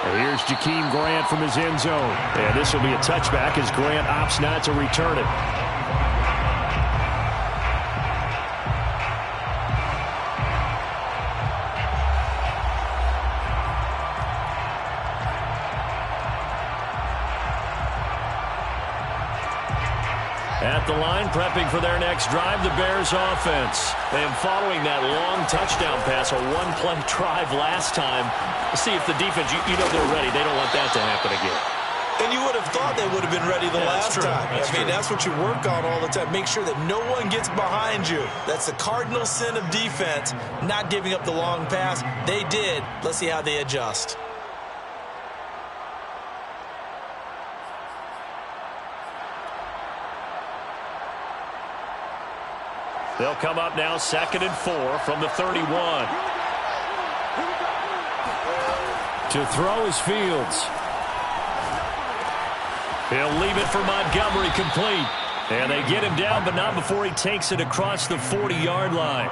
And here's Jakeem Grant from his end zone. And this will be a touchback as Grant opts not to return it. At the line, prepping for their next drive, the Bears offense. And following that long touchdown pass, a one-play drive last time. See if the defense, you know they're ready. They don't want that to happen again. And you would have thought they would have been ready the last time. I mean, that's what you work on all the time. Make sure that no one gets behind you. That's the cardinal sin of defense, not giving up the long pass. They did. Let's see how they adjust. They'll come up now 2nd and 4 from the 31. To throw is Fields. He'll leave it for Montgomery, complete. And they get him down, but not before he takes it across the 40-yard line.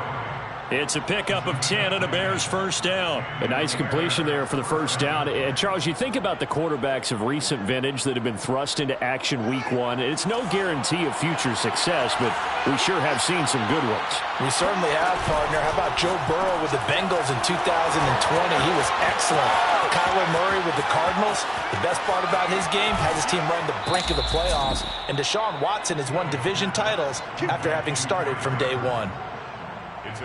It's a pickup of 10 and a Bears first down. A nice completion there for the first down. And, Charles, you think about the quarterbacks of recent vintage that have been thrust into action week one. It's no guarantee of future success, but we sure have seen some good ones. We certainly have, partner. How about Joe Burrow with the Bengals in 2020? He was excellent. Kyler Murray with the Cardinals. The best part about his game, had his team right on the brink of the playoffs. And Deshaun Watson has won division titles after having started from day one.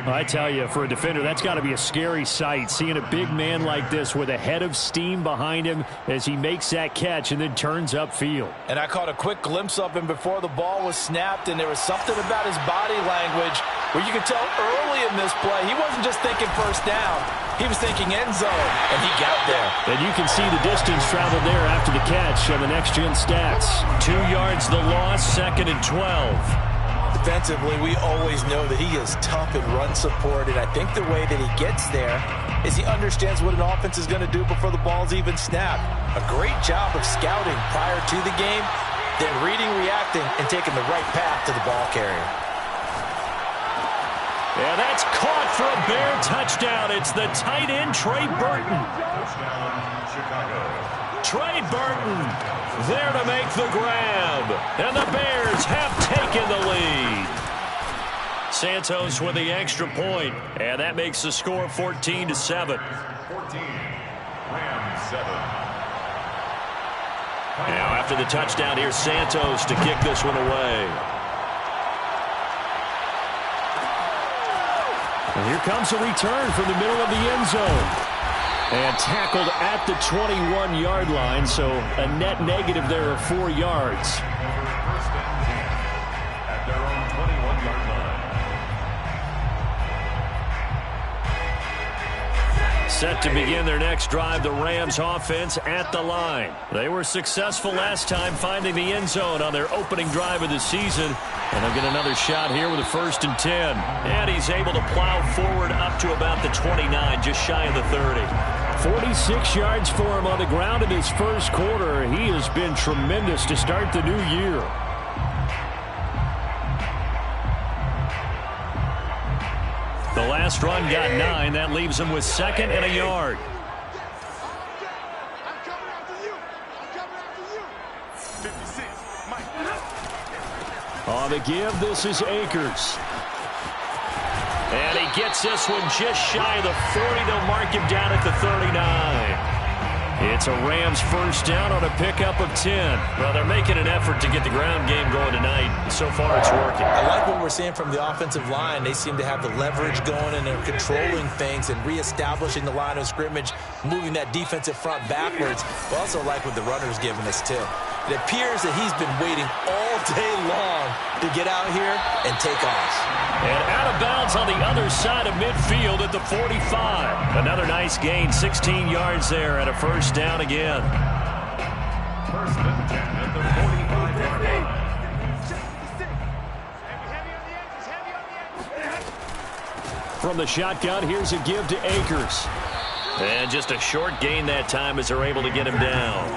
I tell you, for a defender, that's got to be a scary sight, seeing a big man like this with a head of steam behind him as he makes that catch and then turns upfield. And I caught a quick glimpse of him before the ball was snapped, and there was something about his body language where you could tell early in this play he wasn't just thinking first down. He was thinking end zone, and he got there. And you can see the distance traveled there after the catch on the next-gen stats. 2 yards the loss, 2nd and 12. Defensively, we always know that he is tough in run support, and I think the way that he gets there is he understands what an offense is going to do before the ball's even snapped. A great job of scouting prior to the game, then reading, reacting, and taking the right path to the ball carrier. Yeah, that's caught for a Bear touchdown. It's the tight end, Trey Burton. Trey Burton there to make the grab. And the Bears have taken the lead. Santos with the extra point. And that makes the score 14-7. 14, Rams 7. Now after the touchdown, here's Santos to kick this one away. And here comes a return from the middle of the end zone. And tackled at the 21-yard line, so a net negative there of 4 yards. First and 10 at their own 21-yard line. Set to begin their next drive, the Rams offense at the line. They were successful last time finding the end zone on their opening drive of the season. And they'll get another shot here with a 1st and 10. And he's able to plow forward up to about the 29, just shy of the 30. 46 yards for him on the ground in his first quarter. He has been tremendous to start the new year. The last run got 9. That leaves him with 2nd and a yard. On the give, this is Akers. And he gets this one just shy of the 40. They'll mark him down at the 39. It's a Rams first down on a pickup of 10. Well, they're making an effort to get the ground game going tonight. So far, it's working. I like what we're seeing from the offensive line. They seem to have the leverage going, and they're controlling things and reestablishing the line of scrimmage, moving that defensive front backwards. We also like what the runner's giving us, too. It appears that he's been waiting all day long to get out here and take off. And out of bounds on the other side of midfield at the 45. Another nice gain, 16 yards there, and a first down again. First and 10 at the 45-yard line. From the shotgun, here's a give to Akers. And just a short gain that time as they're able to get him down.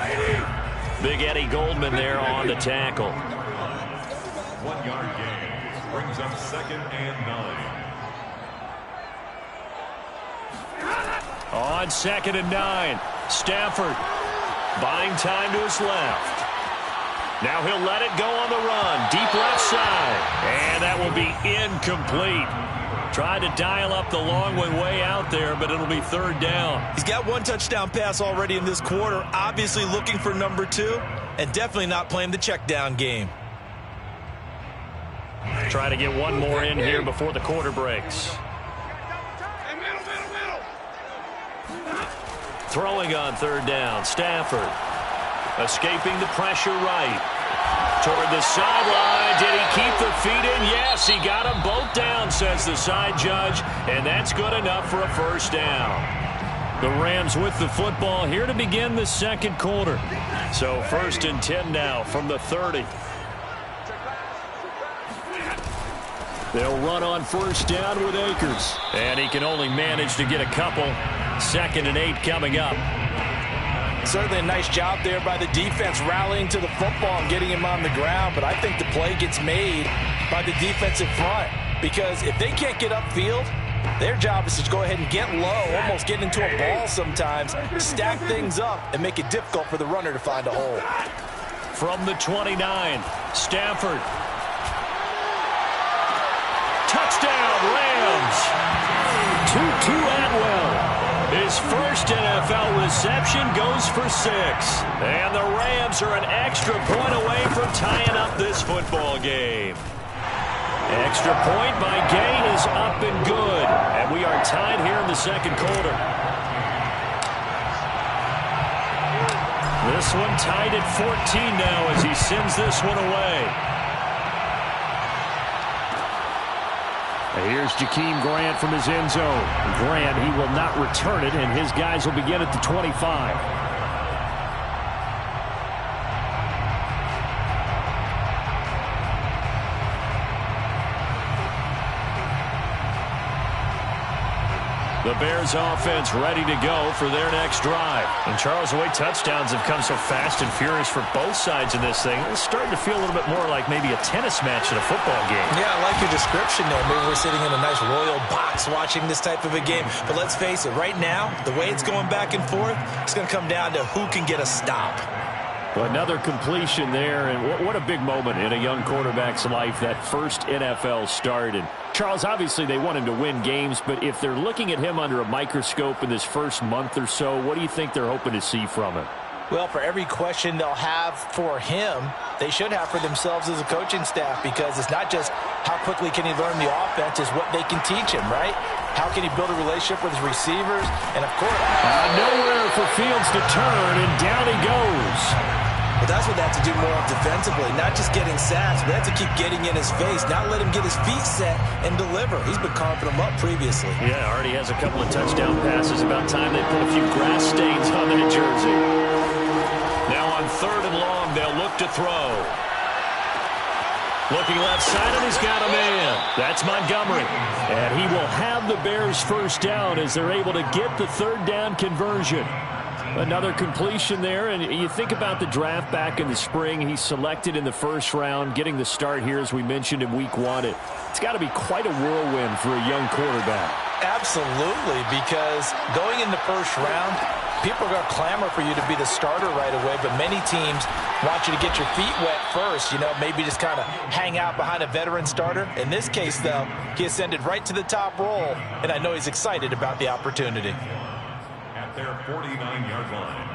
Big Eddie Goldman there on the tackle. 1 yard gain brings up 2nd and 9. On 2nd and 9. Stafford buying time to his left. Now he'll let it go on the run. Deep left side. And that will be incomplete. Tried to dial up the long one way out there, but it'll be third down. He's got one touchdown pass already in this quarter. Obviously looking for number 2. And definitely not playing the check down game. Try to get one more in here before the quarter breaks. Throwing on third down. Stafford escaping the pressure right. Toward the sideline. Did he keep the feet in? Yes, he got them both down, says the side judge. And that's good enough for a first down. The Rams with the football here to begin the second quarter. So 1st and 10 now from the 30. They'll run on first down with Akers. And he can only manage to get a couple. 2nd and 8 coming up. Certainly a nice job there by the defense rallying to the football and getting him on the ground. But I think the play gets made by the defensive front. Because if they can't get upfield, their job is to go ahead and get low, almost get into a ball sometimes, stack things up, and make it difficult for the runner to find a hole. From the 29, Stafford. Touchdown, Rams. Tutu Atwell. His first NFL reception goes for 6. And the Rams are an extra point away from tying up this football game. Extra point by Gay is up and good. And we are tied here in the second quarter. This one tied at 14 now as he sends this one away. Here's Jakeem Grant from his end zone. Grant, he will not return it, and his guys will begin at the 25. The Bears offense ready to go for their next drive. And Charles, the way touchdowns have come so fast and furious for both sides in this thing, it's starting to feel a little bit more like maybe a tennis match in a football game. Yeah, I like your description there. Maybe we're sitting in a nice royal box watching this type of a game. But let's face it, right now, the way it's going back and forth, it's going to come down to who can get a stop. Well, another completion there, and what a big moment in a young quarterback's life, that first NFL start. And Charles, obviously they want him to win games, but if they're looking at him under a microscope in this first month or so, what do you think they're hoping to see from him? Well, for every question they'll have for him, they should have for themselves as a coaching staff, because it's not just how quickly can he learn the offense, it's what they can teach him, right? How can he build a relationship with his receivers? And, of course, nowhere for Fields to turn, and down he goes. But that's what they have to do more of defensively, not just getting sacks, but they have to keep getting in his face, not let him get his feet set and deliver. He's been carving them up previously. Yeah, already has a couple of touchdown passes. About time they put a few grass stains on that jersey. Now on 3rd and long, they'll look to throw. Looking left side, and he's got a man. That's Montgomery. And he will have the Bears first down as they're able to get the 3rd down conversion. Another completion there, and you think about the draft back in the spring. He's selected in the first round, getting the start here, as we mentioned in week 1. It's got to be quite a whirlwind for a young quarterback. Absolutely, because going in the first round, people are going to clamor for you to be the starter right away, but many teams want you to get your feet wet first, maybe just kind of hang out behind a veteran starter. In this case, though, he ascended right to the top role, and I know he's excited about the opportunity. Their 49-yard line.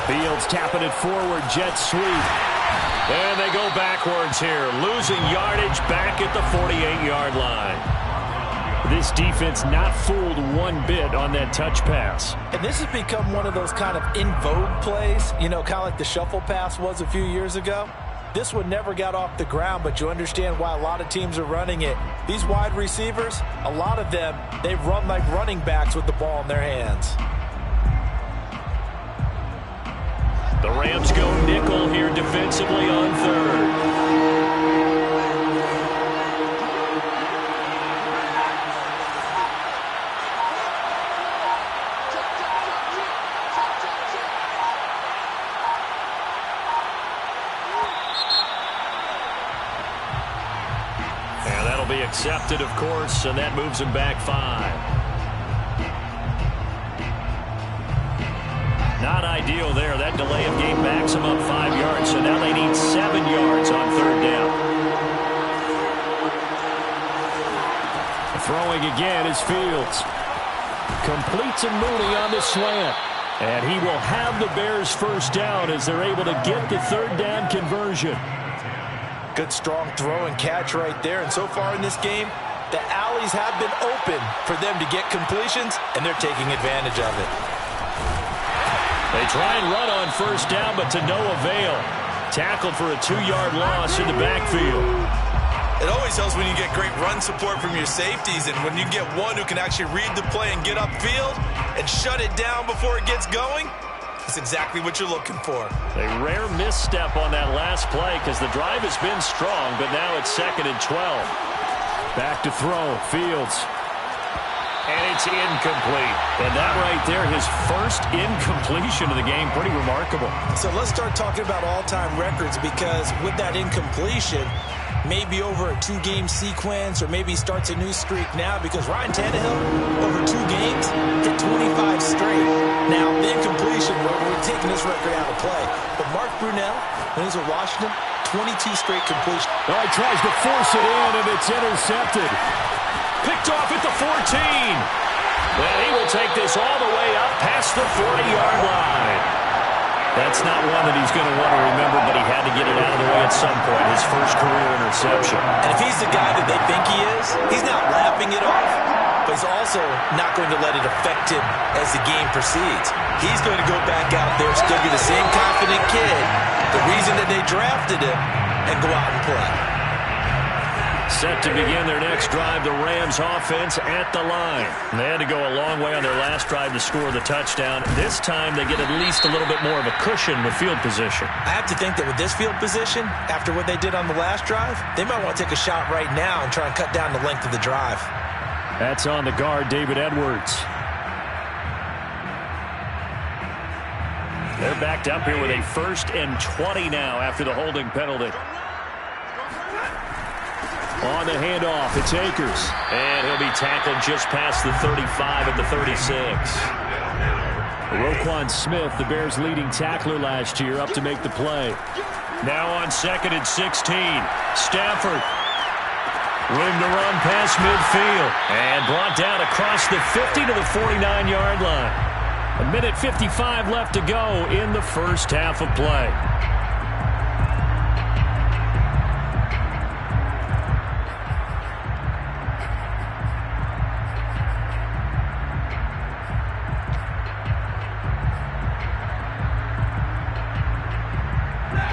Fields tapping it forward, jet sweep. And they go backwards here, losing yardage back at the 48-yard line. This defense not fooled one bit on that touch pass. And this has become one of those kind of in vogue plays, kind of like the shuffle pass was a few years ago. This one never got off the ground, but you understand why a lot of teams are running it. These wide receivers, a lot of them, they run like running backs with the ball in their hands. Rams go nickel here defensively on third. And that'll be accepted, of course, and that moves him back 5. Not ideal there. That delay of game backs them up 5 yards, so now they need 7 yards on third down. Throwing again is Fields. Completes a Mooney on the slant. And he will have the Bears first down as they're able to get the third down conversion. Good strong throw and catch right there. And so far in this game, the alleys have been open for them to get completions, and they're taking advantage of it. They try and run on first down, but to no avail. Tackled for a 2-yard loss in the backfield. It always helps when you get great run support from your safeties, and when you get one who can actually read the play and get upfield and shut it down before it gets going, that's exactly what you're looking for. A rare misstep on that last play because the drive has been strong, but now it's 2nd and 12. Back to throw, Fields. And it's incomplete. And that right there, his first incompletion of the game, pretty remarkable. So let's start talking about all-time records, because with that incompletion, maybe over a 2-game sequence, or maybe starts a new streak now, because Ryan Tannehill, over 2 games, hit 25 straight. Now, the incompletion, we're taking this record out of play. But Mark Brunell, when he was at Washington, 22 straight completions. Oh, he tries to force it in, and it's intercepted. Picked off at the 14. Well, he will take this all the way up past the 40-yard line. That's not one that he's going to want to remember, but he had to get it out of the way at some point, his first career interception. And if he's the guy that they think he is, he's not laughing it off, but he's also not going to let it affect him as the game proceeds. He's going to go back out there, still be the same confident kid, the reason that they drafted him, and go out and play. Set to begin their next drive, the Rams offense at the line. They had to go a long way on their last drive to score the touchdown. This time they get at least a little bit more of a cushion with field position. I have to think that with this field position, after what they did on the last drive, they might want to take a shot right now and try and cut down the length of the drive. That's on the guard, David Edwards. They're backed up here with a 1st and 20 now after the holding penalty. On the handoff, it's Akers. And he'll be tackled just past the 35 at the 36. Roquan Smith, the Bears' leading tackler last year, up to make the play. Now on 2nd and 16. Stafford. Room to run past midfield. And brought down across the 50 to the 49-yard line. 1:55 left to go in the first half of play.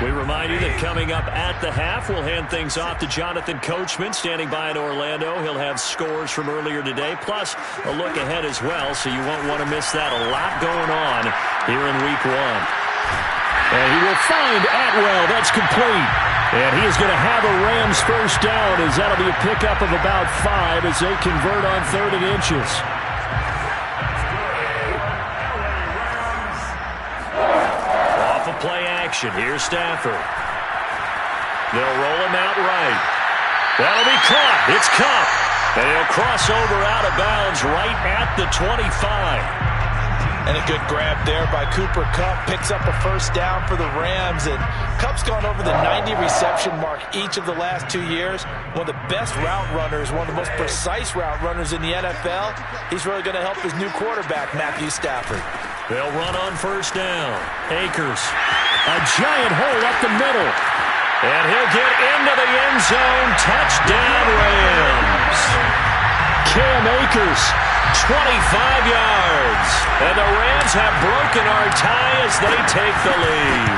We remind you that coming up at the half, we'll hand things off to Jonathan Coachman, standing by in Orlando. He'll have scores from earlier today, plus a look ahead as well, so you won't want to miss that. A lot going on here in Week 1. And he will find Atwell. That's complete. And he is going to have a Rams first down, as that'll be a pickup of about 5 as they convert on 3rd and inches. Play action. Here's Stafford. They'll roll him out right. That'll be caught. It's Kupp. And he'll cross over out of bounds right at the 25. And a good grab there by Cooper Kupp. Picks up a first down for the Rams. And Kupp's gone over the 90 reception mark each of the last 2 years. One of the best route runners, one of the most precise route runners in the NFL. He's really going to help his new quarterback, Matthew Stafford. They'll run on first down. Akers. A giant hole up the middle. And he'll get into the end zone. Touchdown, Rams. Cam Akers, 25 yards. And the Rams have broken our tie as they take the lead.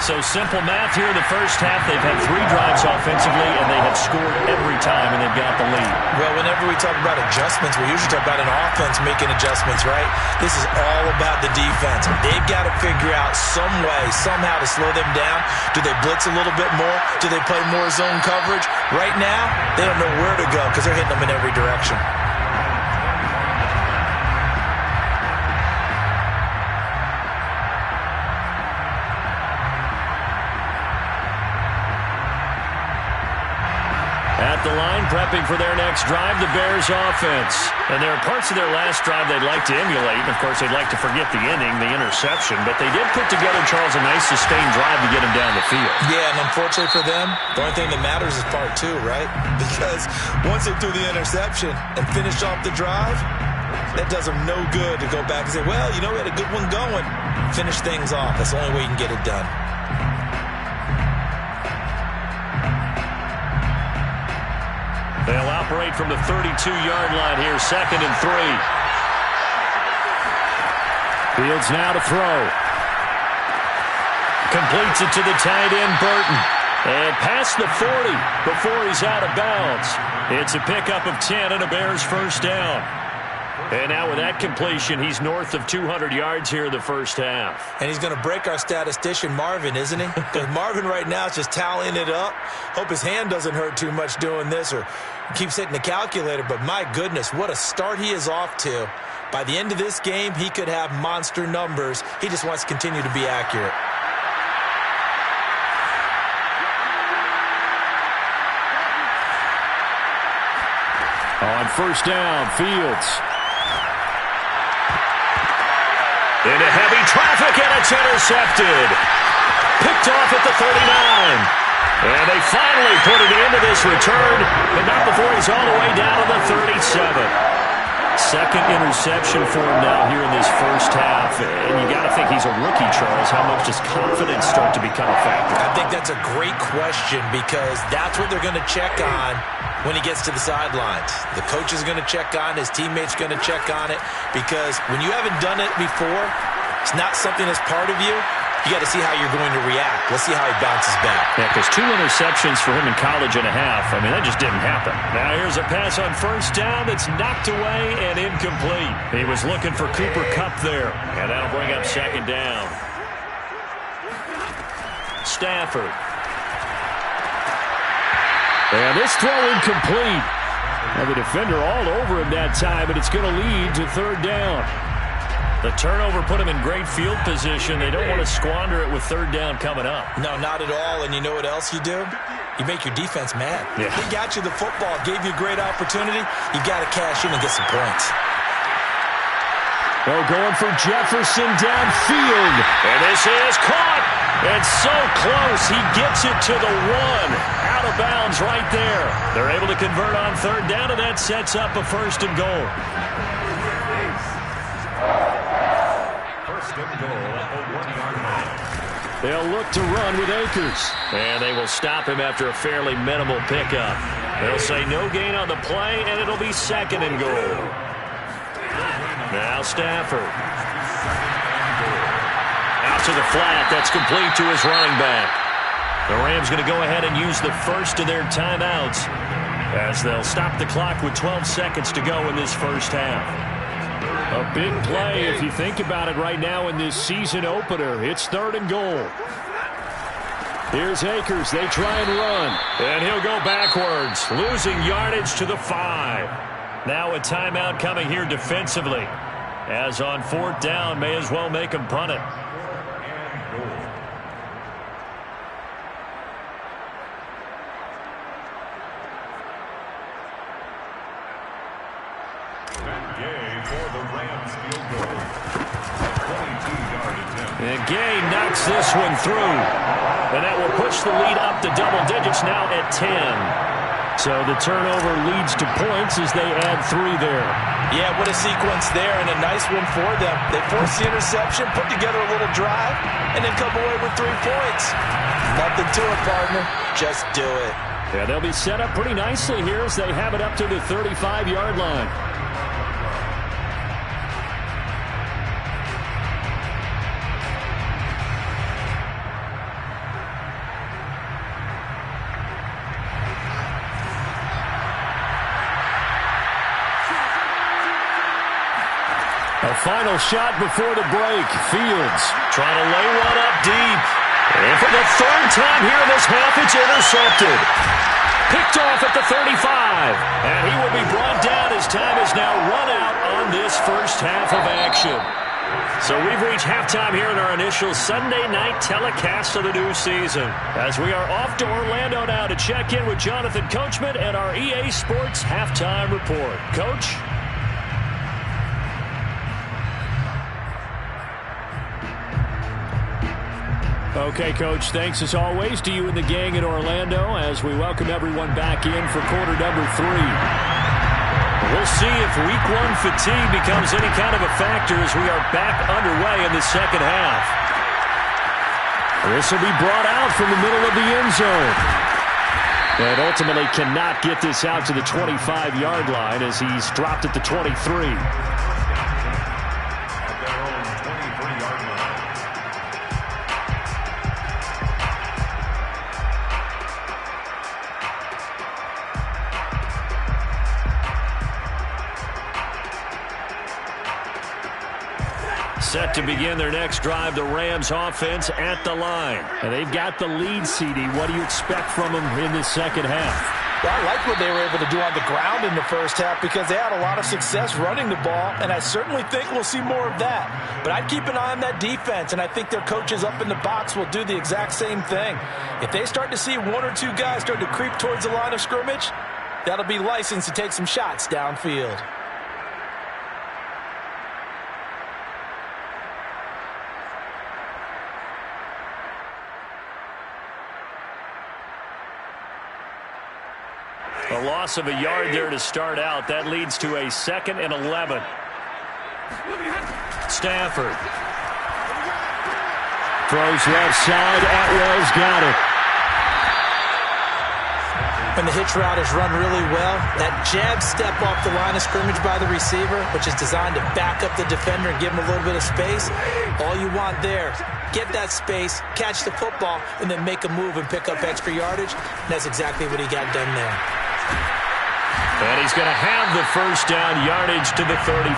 So simple math here in the first half. They've had 3 drives offensively, and they have scored every time, and they've got the lead. Well, whenever we talk about adjustments, we usually talk about an offense making adjustments, right? This is all about the defense. They've got to figure out some way, somehow to slow them down. Do they blitz a little bit more? Do they play more zone coverage? Right now, they don't know where to go because they're hitting them in every direction. At the line, prepping for their next drive, the Bears offense. And there are parts of their last drive they'd like to emulate. And, of course, they'd like to forget the inning, the interception. But they did put together, Charles, a nice sustained drive to get him down the field. Yeah, and unfortunately for them, the only thing that matters is part 2, right? Because once they threw the interception and finished off the drive, that does them no good to go back and say, well, you know, we had a good one going. Finish things off. That's the only way you can get it done. They'll operate from the 32-yard line here, 2nd and 3. Fields now to throw. Completes it to the tight end, Burton. And past the 40 before he's out of bounds. It's a pickup of 10 and a Bears first down. And now with that completion, he's north of 200 yards here in the first half. And he's going to break our statistician, Marvin, isn't he? Because Marvin right now is just tallying it up. Hope his hand doesn't hurt too much doing this or keeps hitting the calculator. But my goodness, what a start he is off to. By the end of this game, he could have monster numbers. He just wants to continue to be accurate. On first down, Fields. Into heavy traffic, and it's intercepted. Picked off at the 39. And they finally put it into this return, but not before he's all the way down to the 37. Second interception for him now here in this first half. And you got to think he's a rookie, Charles. How much does confidence start to become a factor? I think that's a great question because that's what they're going to check on when he gets to the sidelines. The coach is going to check on, his teammates going to check on it, because when you haven't done it before, it's not something that's part of you. You got to see how you're going to react. Let's see how he bounces back. Yeah, because 2 interceptions for him in college and a half. I mean, that just didn't happen. Now here's a pass on first down that's knocked away and incomplete. He was looking for Cooper Kupp there, and that'll bring up 2nd down. Stafford. And this throw incomplete. Now the defender all over him that time, but it's going to lead to 3rd down. The turnover put him in great field position. They don't want to squander it with 3rd down coming up. No, not at all. And you know what else you do? You make your defense mad. Yeah. He got you the football, gave you a great opportunity. You got to cash in and get some points. Oh, going for Jefferson downfield. And this is caught. And so close. He gets it to the 1. Out of bounds right there. They're able to convert on 3rd down, and that sets up a 1st and goal. First and goal at the 1-yard line. They'll look to run with Akers. And they will stop him after a fairly minimal pickup. They'll say no gain on the play, and it'll be 2nd and goal. Now Stafford. Out to the flat. That's complete to his running back. The Rams going to go ahead and use the first of their timeouts as they'll stop the clock with 12 seconds to go in this first half. A big play if you think about it right now in this season opener. It's 3rd and goal. Here's Akers. They try and run. And he'll go backwards, losing yardage to the 5. Now a timeout coming here defensively. As on 4th down, may as well make him punt it. And Gay knocks this one through. And that will push the lead up to double digits now at 10. So the turnover leads to points as they add 3 there. Yeah, what a sequence there, and a nice one for them. They force the interception, put together a little drive, and then come away with 3 points. Nothing to it, partner. Just do it. Yeah, they'll be set up pretty nicely here as they have it up to the 35-yard line. final shot before the break. Fields trying to lay one up deep. And for the third time here in this half, it's intercepted. Picked off at the 35. And he will be brought down as time is now run out on this first half of action. So we've reached halftime here in our initial Sunday night telecast of the new season. As we are off to Orlando now to check in with Jonathan Coachman and our EA Sports halftime report. Coach? Okay, Coach, thanks as always to you and the gang in Orlando as we welcome everyone back in for quarter number 3. We'll see if week 1 fatigue becomes any kind of a factor as we are back underway in the second half. This will be brought out from the middle of the end zone. And ultimately cannot get this out to the 25-yard line as he's dropped at the 23. Set to begin their next drive, the Rams offense at the line. And they've got the lead, CD. What do you expect from them in the second half? Well, I like what they were able to do on the ground in the first half because they had a lot of success running the ball, and I certainly think we'll see more of that. But I'd keep an eye on that defense, and I think their coaches up in the box will do the exact same thing. If they start to see 1 or 2 guys start to creep towards the line of scrimmage, that'll be licensed to take some shots downfield. A loss of a yard there to start out. That leads to a 2nd and 11. Stafford. Throws left side. Atwell's got it. When the hitch route is run really well, that jab step off the line of scrimmage by the receiver, which is designed to back up the defender and give him a little bit of space, all you want there, get that space, catch the football, and then make a move and pick up extra yardage. And that's exactly what he got done there. And he's going to have the first down, yardage to the 35.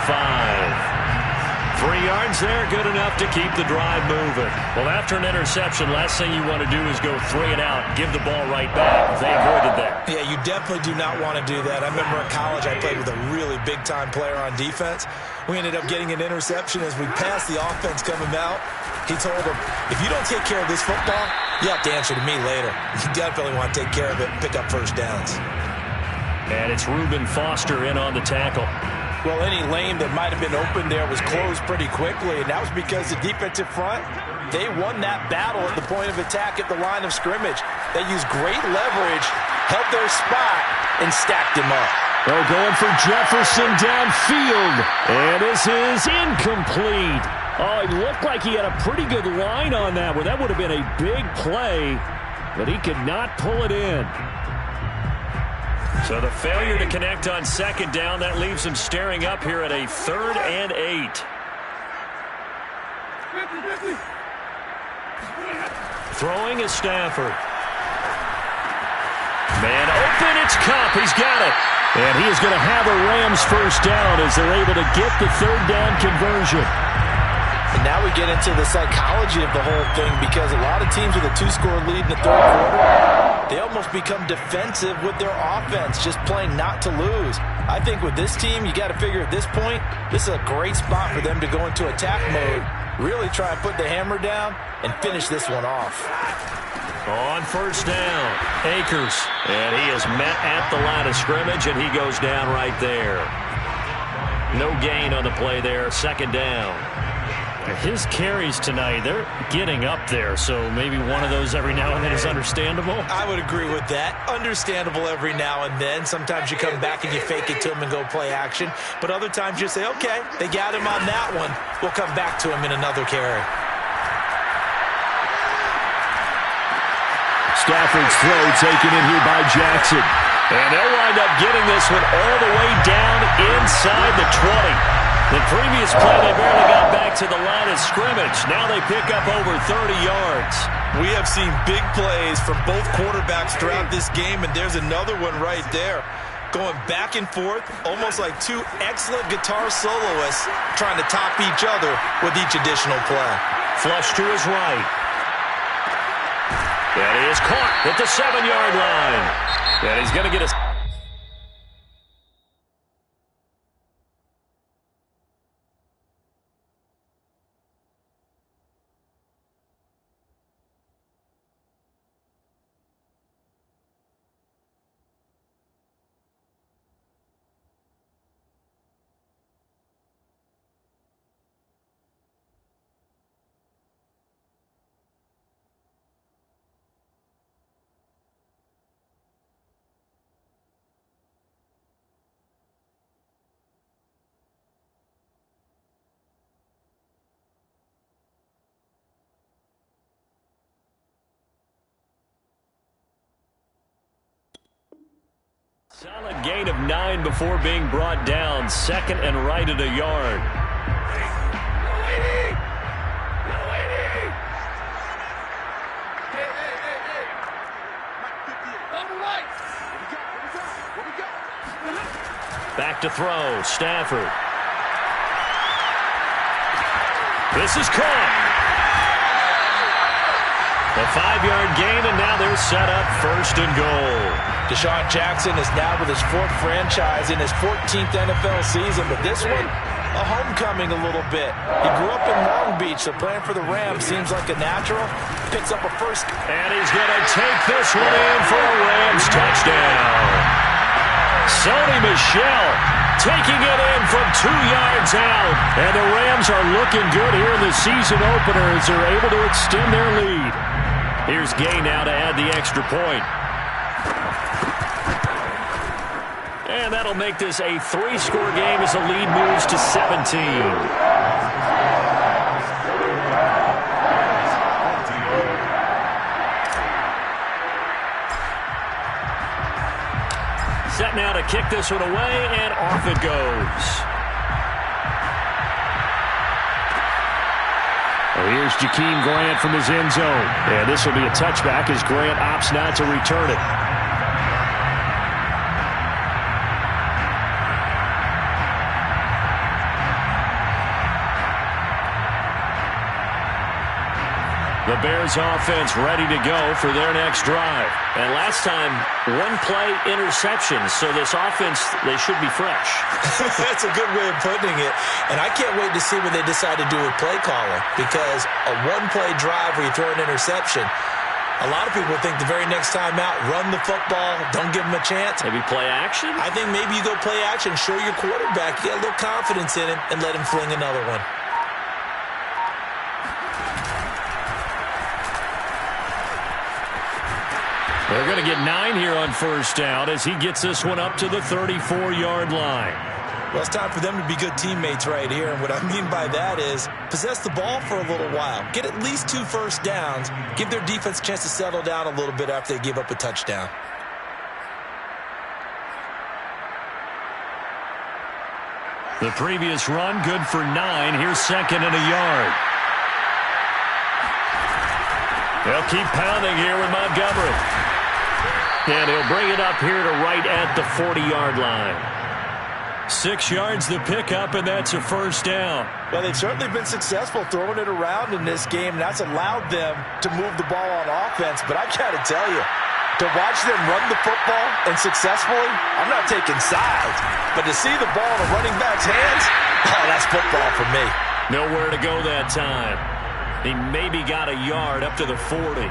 3 yards there, good enough to keep the drive moving. Well, after an interception, last thing you want to do is go 3 and out, give the ball right back. They avoided that. Yeah, you definitely do not want to do that. I remember in college I played with a really big-time player on defense. We ended up getting an interception as we passed the offense coming out. He told him, if you don't take care of this football, you have to answer to me later. You definitely want to take care of it and pick up first downs. And it's Reuben Foster in on the tackle. Well, any lane that might have been open there was closed pretty quickly, and that was because the defensive front, they won that battle at the point of attack at the line of scrimmage. They used great leverage, held their spot, and stacked him up. Oh, going for Jefferson downfield, and this is incomplete. Oh, it looked like he had a pretty good line on that, where that would have been a big play, but he could not pull it in. So the failure to connect on 2nd down, that leaves him staring up here at a 3rd and 8. Throwing is Stafford. Man open, it's Kupp. He's got it. And he is going to have a Rams first down as they're able to get the 3rd down conversion. And now we get into the psychology of the whole thing because a lot of teams with a 2-score lead in the 3rd quarter, they almost become defensive with their offense, just playing not to lose. I think with this team, you got to figure at this point, this is a great spot for them to go into attack mode, really try and put the hammer down and finish this one off. On first down, Akers. And he is met at the line of scrimmage, and he goes down right there. No gain on the play there, 2nd down. His carries tonight, they're getting up there, so maybe one of those every now and then is understandable. I would agree with that. Understandable every now and then. Sometimes you come back and you fake it to him and go play action. But other times you say, okay, they got him on that one. We'll come back to him in another carry. Stafford's throw taken in here by Jackson. And they'll wind up getting this one all the way down inside the 20. The previous play, they barely got back to the line of scrimmage. Now they pick up over 30 yards. We have seen big plays from both quarterbacks throughout this game, and there's another one right there. going back and forth, almost like two excellent guitar soloists trying to top each other with each additional play. Flush to his right. That is caught at the 7-yard line. And he's going to get a... Solid gain of 9 before being brought down. Second and right at a yard. Back to throw. Stafford. This is caught. A 5-yard gain, and now they're set up 1st and goal. Deshaun Jackson is now with his 4th franchise in his 14th NFL season, but this one, a homecoming a little bit. He grew up in Long Beach, so playing for the Rams seems like a natural. Picks up a first. And he's going to take this one in for a Rams touchdown. Sony Michel taking it in from 2 yards out. And the Rams are looking good here in the season opener as they're able to extend their lead. Here's Gay now to add the extra point. And that'll make this a 3-score game as the lead moves to 17. Set now to kick this one away, and off it goes. Well, here's Jakeem Grant from his end zone. And this will be a touchback as Grant opts not to return it. The Bears offense ready to go for their next drive. And last time, 1-play interception. So this offense, they should be fresh. That's a good way of putting it. And I can't wait to see what they decide to do with play calling. Because a 1-play drive where you throw an interception, a lot of people think the very next time out, run the football, don't give them a chance. Maybe play action? I think maybe you go play action, show your quarterback, get a little confidence in him, and let him fling another one. They're going to get 9 here on 1st down as he gets this one up to the 34-yard line. Well, it's time for them to be good teammates right here. And what I mean by that is possess the ball for a little while. Get at least 2 first downs. Give their defense a chance to settle down a little bit after they give up a touchdown. The previous run, good for 9. Here's 2nd and a yard. They'll keep pounding here with Montgomery. And he'll bring it up here to right at the 40-yard line. 6 yards the pickup, and that's a 1st down. Well, they've certainly been successful throwing it around in this game, and that's allowed them to move the ball on offense. But I got to tell you, to watch them run the football and successfully, I'm not taking sides. But to see the ball in a running back's hands, oh, that's football for me. Nowhere to go that time. He maybe got a yard up to the 40.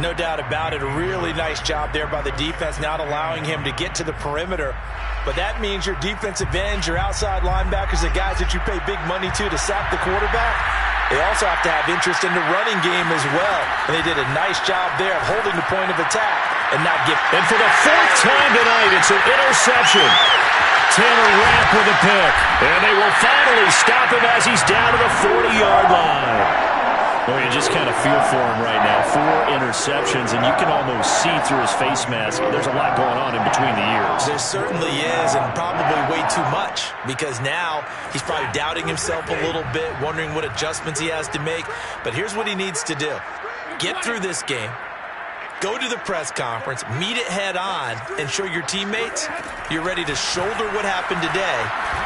No doubt about it. A really nice job there by the defense, not allowing him to get to the perimeter. But that means your defensive ends, your outside linebackers, the guys that you pay big money to sack the quarterback, they also have to have interest in the running game as well. And they did a nice job there of holding the point of attack and not give. And for the 4th time tonight, it's an interception. Tanner Rapp with a pick. And they will finally stop him as he's down to the 40-yard line. Well, you just kind of feel for him right now. 4 interceptions, and you can almost see through his face mask. There's a lot going on in between the ears. There certainly is, and probably way too much, because now he's probably doubting himself a little bit, wondering what adjustments he has to make. But here's what he needs to do. Get through this game, Go to the press conference, meet it head on, and show your teammates you're ready to shoulder what happened today,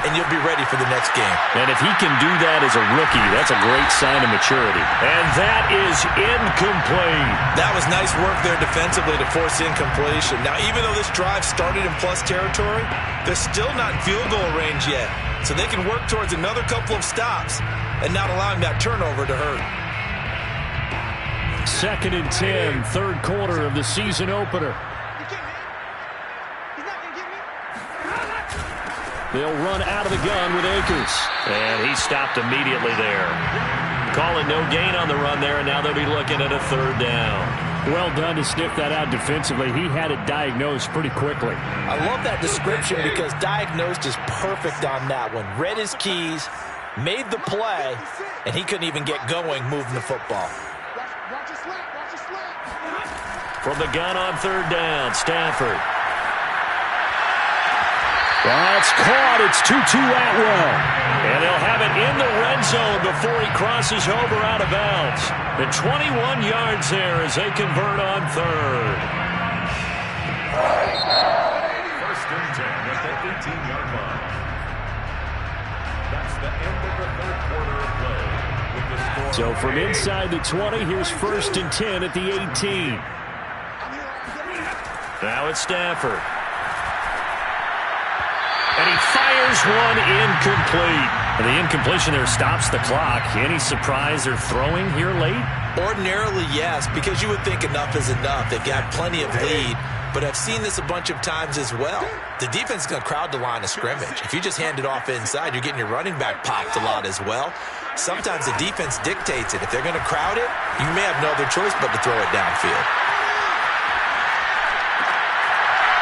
and you'll be ready for the next game. And if he can do that as a rookie, that's a great sign of maturity. And that is incomplete. That was nice work there defensively to force incompletion. Now, even though this drive started in plus territory, they're still not in field goal range yet. So they can work towards another couple of stops and not allowing that turnover to hurt. 2nd and 10, third quarter of the season opener. They'll run out of the gun with Akers. And he stopped immediately there. Call it no gain on the run there, and now they'll be looking at a 3rd down. Well done to sniff that out defensively. He had it diagnosed pretty quickly. I love that description because diagnosed is perfect on that one. Read his keys, made the play, and he couldn't even get going moving the football. From the gun on 3rd down, Stafford. That's caught. It's Tutu Atwell. And they'll have it in the red zone before he crosses over out of bounds. The 21 yards there as they convert on 3rd. 1st and 10 at the 18-yard line. That's the end of the 3rd quarter of play. With the score So from inside the 20, here's 1st and 10 at the 18. Now it's Stafford. And he fires one incomplete. And the incompletion there stops the clock. Any surprise they're throwing here late? Ordinarily, yes, because you would think enough is enough. They've got plenty of lead, but I've seen this a bunch of times as well. The defense is going to crowd the line of scrimmage. If you just hand it off inside, you're getting your running back popped a lot as well. Sometimes the defense dictates it. If they're going to crowd it, you may have no other choice but to throw it downfield.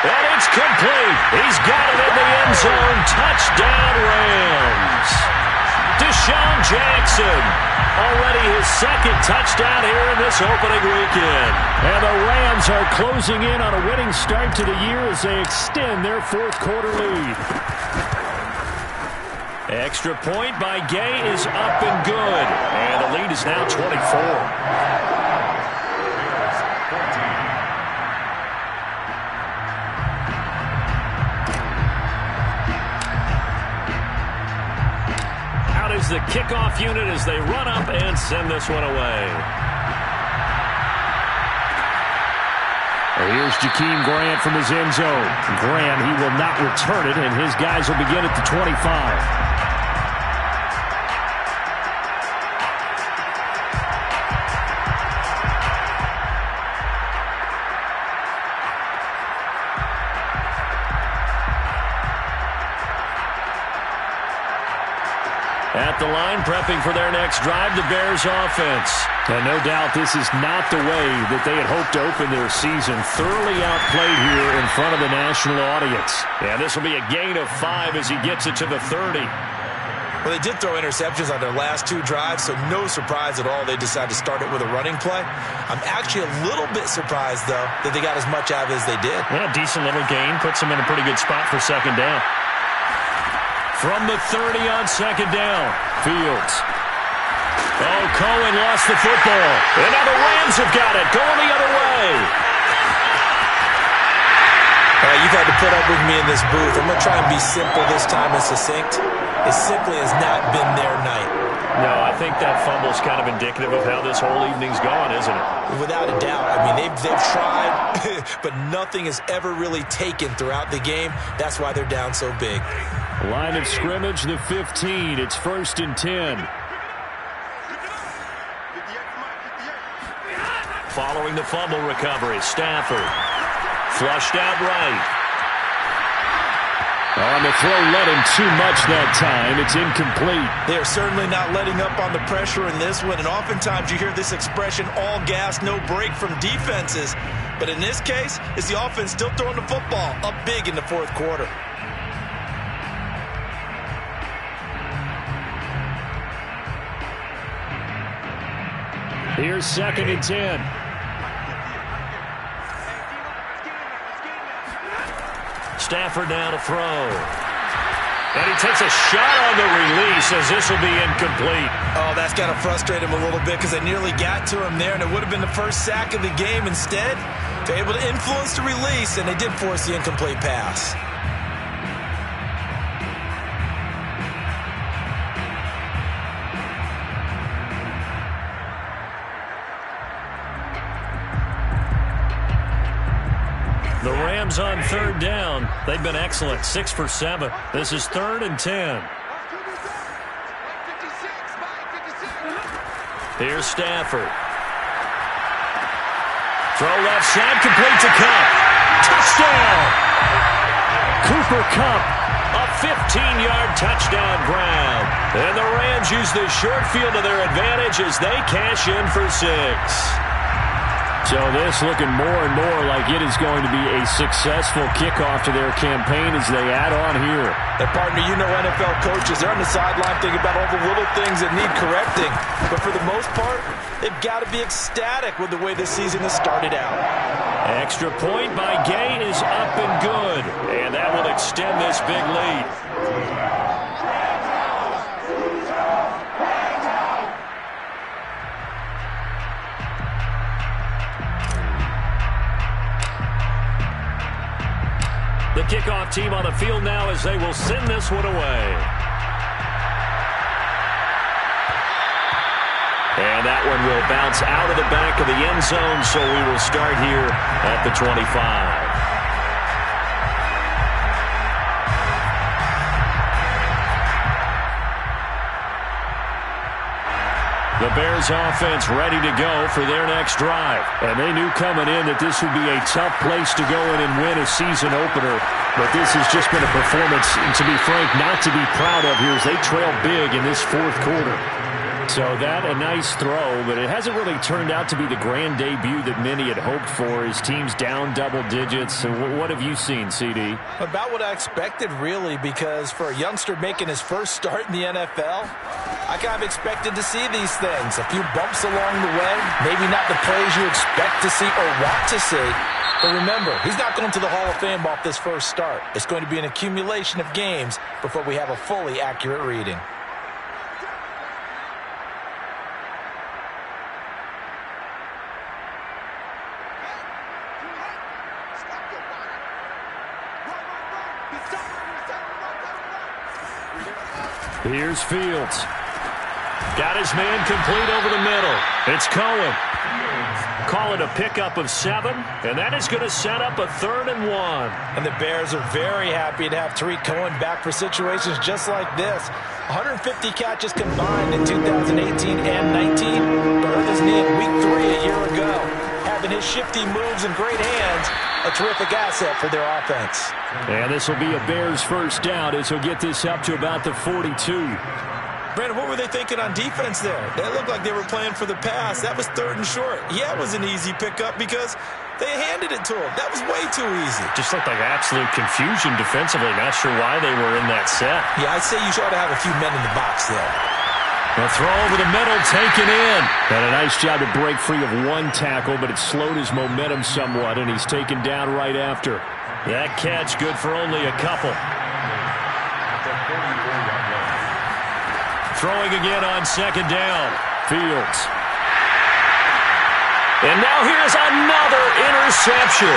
And it's complete. He's got it in the end zone. Touchdown, Rams. Deshaun Jackson. Already his 2nd touchdown here in this opening weekend. And the Rams are closing in on a winning start to the year as they extend their 4th quarter lead. Extra point by Gay is up and good. And the lead is now 24. Is the kickoff unit as they run up and send this one away. Here's Jakeem Grant from his end zone. Grant, he will not return it, and his guys will begin at the 25. At the line, prepping for their next drive, the Bears offense. And no doubt this is not the way that they had hoped to open their season. Thoroughly outplayed here in front of the national audience. And this will be a gain of 5 as he gets it to the 30. Well, they did throw interceptions on their last 2 drives, so no surprise at all they decided to start it with a running play. I'm actually a little bit surprised, though, that they got as much out of it as they did. Yeah, decent little gain. Puts them in a pretty good spot for 2nd down. From the 30 on 2nd down, Fields. Oh, Cohen lost the football. And now the Rams have got it, going the other way. All right, you've had to put up with me in this booth. I'm going to try and be simple this time and succinct. It simply has not been their night. No, I think that fumble's kind of indicative of how this whole evening's gone, isn't it? Without a doubt. I mean, they've tried, but nothing has ever really taken throughout the game. That's why they're down so big. Line of scrimmage, the 15. It's 1st and 10. Following the fumble recovery, Stafford. Flushed out right. On the throw, let him too much that time. It's incomplete. They're certainly not letting up on the pressure in this one, and oftentimes you hear this expression, all gas, no break from defenses. But in this case, it's the offense still throwing the football up big in the 4th quarter. Here's 2nd and 10. Stafford now to throw. And he takes a shot on the release as this will be incomplete. Oh, that's got to frustrate him a little bit because they nearly got to him there, and it would have been the first sack of the game. Instead, they're able to influence the release, and they did force the incomplete pass. The Rams on third down. They've been excellent, 6 for 7. This is 3rd and 10. Here's Stafford. Throw left side, complete to Kupp. Touchdown! Cooper Kupp, a 15-yard touchdown grab. And the Rams use the short field to their advantage as they cash in for 6. So this looking more and more like it is going to be a successful kickoff to their campaign as they add on here. And partner, you know NFL coaches, they're on the sideline thinking about all the little things that need correcting. But for the most part, they've got to be ecstatic with the way this season has started out. Extra point by Gay is up and good. And that will extend this big lead. The kickoff team on the field now as they will send this one away. And that one will bounce out of the back of the end zone, so we will start here at the 25. The Bears offense ready to go for their next drive. And they knew coming in that this would be a tough place to go in and win a season opener. But this has just been a performance, and to be frank, not to be proud of here as they trail big in this fourth quarter. So that a nice throw, but it hasn't really turned out to be the grand debut that many had hoped for. His team's down double digits. So what have you seen, CD? About what I expected, really, because for a youngster making his first start in the NFL, I kind of expected to see these things. A few bumps along the way, maybe not the plays you expect to see or want to see. But remember, he's not going to the Hall of Fame off this first start. It's going to be an accumulation of games before we have a fully accurate reading. Here's Fields. Got his man complete over the middle. It's Cohen. Call it a pickup of 7, and that is going to set up a 3rd and 1. And the Bears are very happy to have Tariq Cohen back for situations just like this. 150 catches combined in 2018 and 19. But hurt his knee in week 3 a year ago. Having his shifty moves and great hands, a terrific asset for their offense. And this will be a Bears first down as he'll get this up to about the 42. Brandon, what were they thinking on defense there? They looked like they were playing for the pass. That was 3rd and short. Yeah, it was an easy pickup because they handed it to him. That was way too easy. Just looked like absolute confusion defensively. Not sure why they were in that set. Yeah, I'd say you ought to have a few men in the box there. The throw over the middle, taken in. And a nice job to break free of one tackle, but it slowed his momentum somewhat, and he's taken down right after. That catch good for only a couple. Throwing again on 2nd down. Fields. And now here's another interception.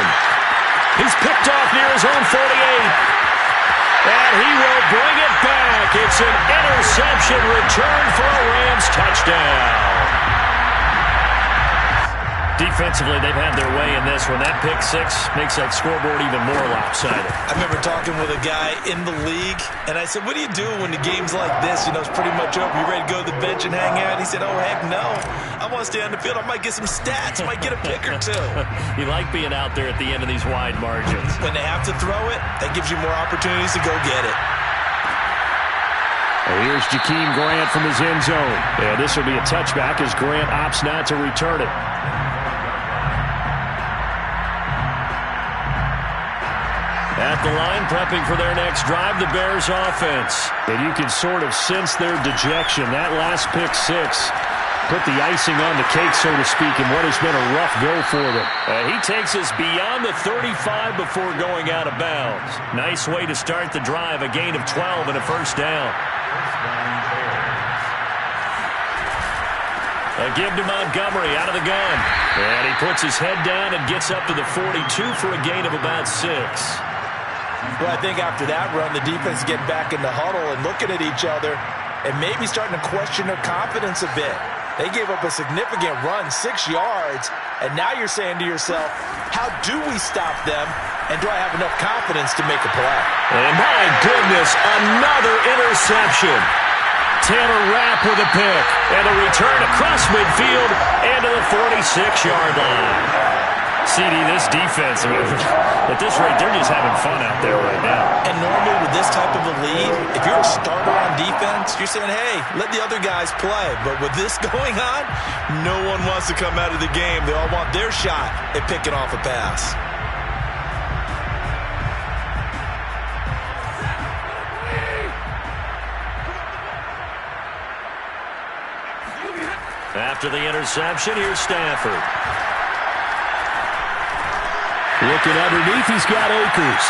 He's picked off near his own 48. And he will bring it back. It's an interception return for a Rams touchdown. Defensively, they've had their way in this one. That pick 6 makes that scoreboard even more lopsided. I remember talking with a guy in the league, and I said, what do you do when the game's like this? You know, it's pretty much over. You ready to go to the bench and hang out? He said, oh, heck no. I want to stay on the field. I might get some stats. I might get a pick or 2. You like being out there at the end of these wide margins. When they have to throw it, that gives you more opportunities to go get it. Here's Jakeem Grant from his end zone. And this will be a touchback as Grant opts not to return it. At the line, prepping for their next drive, the Bears offense. And you can sort of sense their dejection. That last pick 6 put the icing on the cake, so to speak, in what has been a rough go for them. He takes us beyond the 35 before going out of bounds. Nice way to start the drive, a gain of 12 and a first down. A give to Montgomery out of the gun. And he puts his head down and gets up to the 42 for a gain of about 6. Well, I think after that run, the defense getting back in the huddle and looking at each other and maybe starting to question their confidence a bit. They gave up a significant run, 6 yards, and now you're saying to yourself, how do we stop them, and do I have enough confidence to make a play? And my goodness, another interception. Taylor Rapp with a pick, and a return across midfield and to the 46-yard line. CD, this defense, I mean, at this rate, they're just having fun out there right now. And normally with this type of a lead, if you're a starter on defense, you're saying, hey, let the other guys play. But with this going on, No one wants to come out of the game. They all want their shot at picking off a pass. After the interception, here's Stafford. Looking underneath, he's got Akers.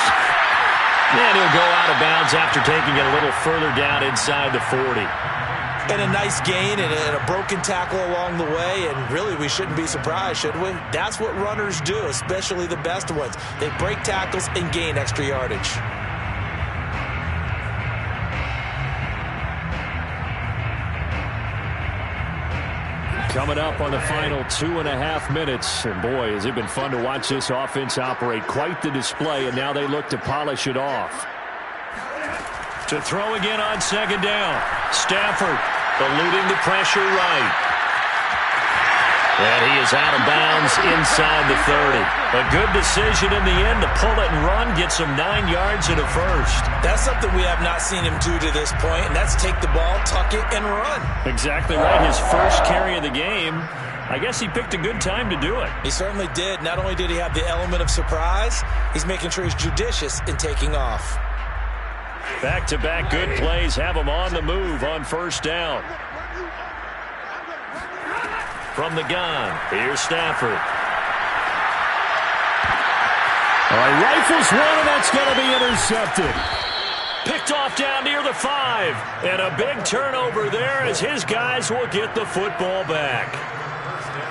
And he'll go out of bounds after taking it a little further down inside the 40. and a nice gain and a broken tackle along the way, and really we shouldn't be surprised, should we? That's what runners do, especially the best ones. They break tackles and gain extra yardage. Coming up on the final 2.5 minutes. And boy, has it been fun to watch this offense operate. Quite the display, and now they look to polish it off. To throw again on second down. Stafford eluding the pressure right. And he is out of bounds inside the 30. A good decision in the end to pull it and run. Gets him 9 yards and a first. That's something we have not seen him do to this point, and that's take the ball, tuck it, and run. Exactly right. His first carry of the game. I guess he picked a good time to do it. He certainly did. Not only did he have the element of surprise, he's making sure he's judicious in taking off. Back-to-back good plays have him on the move on first down. From the gun, here's Stafford. All right, rifles one, and that's going to be intercepted. Picked off down near the 5. And a big turnover there as his guys will get the football back.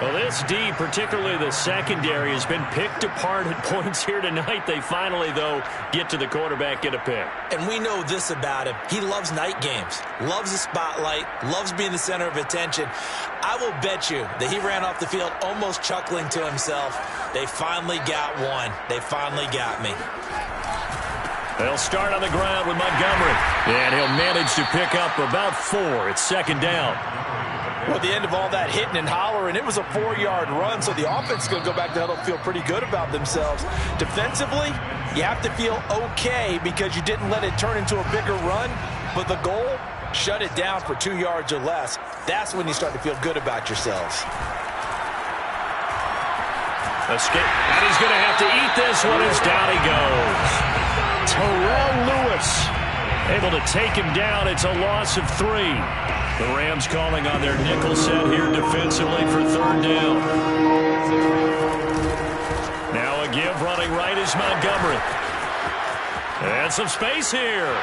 Well, this D, particularly the secondary, has been picked apart at points here tonight. They finally, though, get to the quarterback, get a pick. And we know this about him. He loves night games, loves the spotlight, loves being the center of attention. I will bet you that he ran off the field almost chuckling to himself. They finally got one. They finally got me. They'll start on the ground with Montgomery. And he'll manage to pick up about 4. It's second down. Well, at the end of all that hitting and hollering, it was a 4-yard run, so the offense is going to go back to huddle and feel pretty good about themselves. Defensively, you have to feel okay because you didn't let it turn into a bigger run, but the goal, shut it down for 2 yards or less. That's when you start to feel good about yourselves. Escape, and he's going to have to eat this one as down he goes. Terrell Lewis able to take him down. It's a loss of 3. The Rams calling on their nickel set here defensively for third down. Now a give running right is Montgomery. And some space here.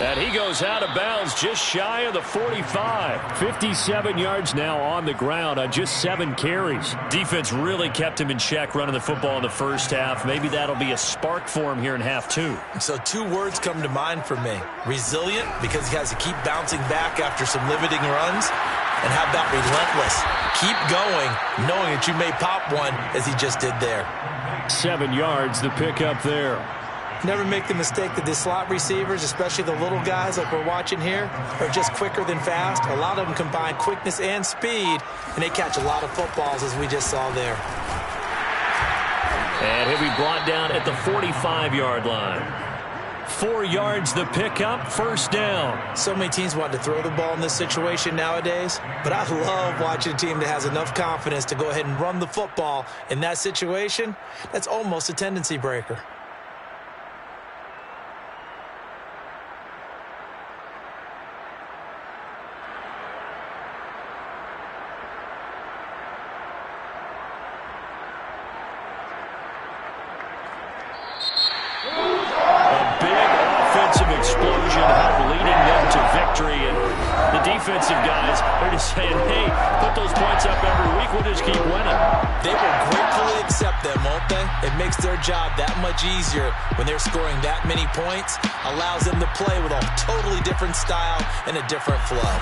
And he goes out of bounds just shy of the 45. 57 yards now on the ground on just 7 carries. Defense really kept him in check running the football in the first half. Maybe that'll be a spark for him here in half 2. So 2 words come to mind for me. Resilient, because he has to keep bouncing back after some limiting runs. And how about relentless? Keep going, knowing that you may pop one as he just did there. 7 yards, the pickup there. Never make the mistake that the slot receivers, especially the little guys like we're watching here, are just quicker than fast. A lot of them combine quickness and speed, and they catch a lot of footballs, as we just saw there. And he'll be brought down at the 45-yard line. 4 yards the pickup, first down. So many teams want to throw the ball in this situation nowadays, but I love watching a team that has enough confidence to go ahead and run the football. In that situation, that's almost a tendency breaker. defensive guys are just saying, hey, put those points up every week. We'll just keep winning. They will gratefully accept them, won't they? It makes their job that much easier when they're scoring that many points. Allows them to play with a totally different style and a different flow.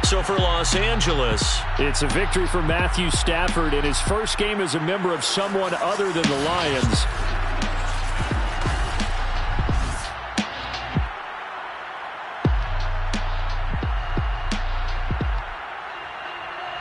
So for Los Angeles, it's a victory for Matthew Stafford in his first game as a member of someone other than the Lions.